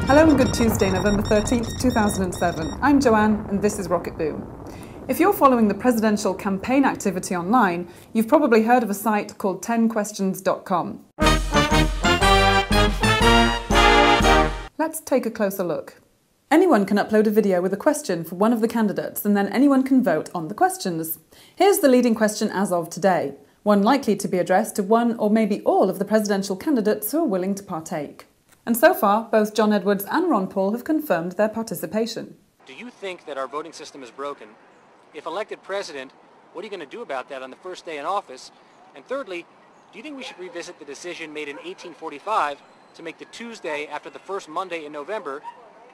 Hello and good Tuesday, November 13th, 2007. I'm Joanne and this is Rocketboom. If you're following the presidential campaign activity online, you've probably heard of a site called 10questions.com. Let's take a closer look. Anyone can upload a video with a question for one of the candidates and then anyone can vote on the questions. Here's the leading question as of today, one likely to be addressed to one or maybe all of the presidential candidates who are willing to partake. And so far, both John Edwards and Ron Paul have confirmed their participation. Do you think that our voting system is broken? If elected president, what are you going to do about that on the first day in office? And thirdly, do you think we should revisit the decision made in 1845 to make the Tuesday after the first Monday in November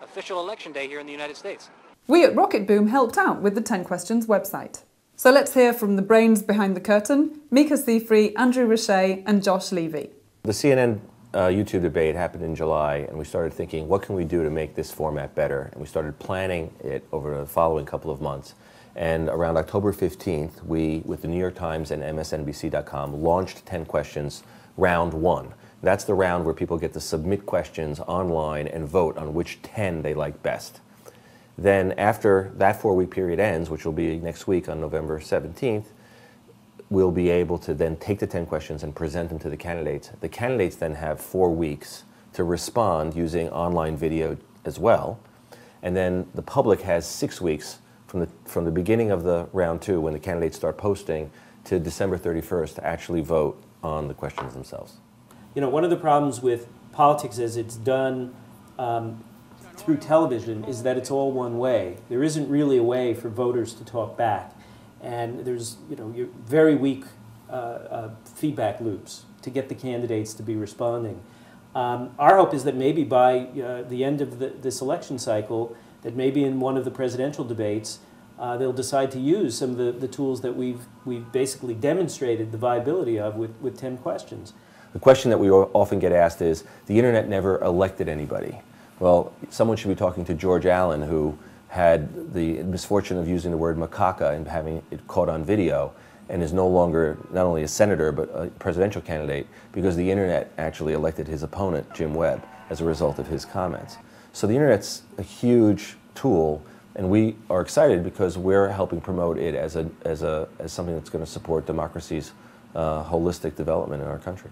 official election day here in the United States? We at Rocketboom helped out with the 10 Questions website. So let's hear from the brains behind the curtain, Micah, Sifry, Andrew Rasiej and Josh Levy. The CNN YouTube debate happened in July, and we started thinking, what can we do to make this format better? And we started planning it over the following couple of months. And around October 15th, we, with the New York Times and MSNBC.com, launched 10 Questions Round 1. That's the round where people get to submit questions online and vote on which 10 they like best. Then after that 4-week period ends, which will be next week on November 17th, we'll be able to then take the 10 questions and present them to the candidates. The candidates then have 4 weeks to respond using online video as well. And then the public has 6 weeks from the beginning of the round 2, when the candidates start posting, to December 31st to actually vote on the questions themselves. You know, one of the problems with politics as it's done through television is that it's all one way. There isn't really a way for voters to talk back. And there's, very weak feedback loops to get the candidates to be responding. Our hope is that maybe by the end of this election cycle, that maybe in one of the presidential debates, they'll decide to use some of the tools that we've basically demonstrated the viability of with 10 questions. The question that we often get asked is, the internet never elected anybody. Well, someone should be talking to George Allen, who had the misfortune of using the word macaca and having it caught on video, and is no longer not only a senator but a presidential candidate because the internet actually elected his opponent, Jim Webb, as a result of his comments. So the internet's a huge tool, and we are excited because we're helping promote it as something that's going to support democracy's holistic development in our country.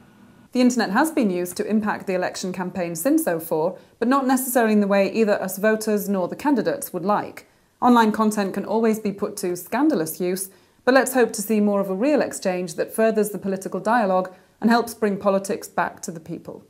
The internet has been used to impact the election campaign since 2004, but not necessarily in the way either us voters nor the candidates would like. Online content can always be put to scandalous use, but let's hope to see more of a real exchange that furthers the political dialogue and helps bring politics back to the people.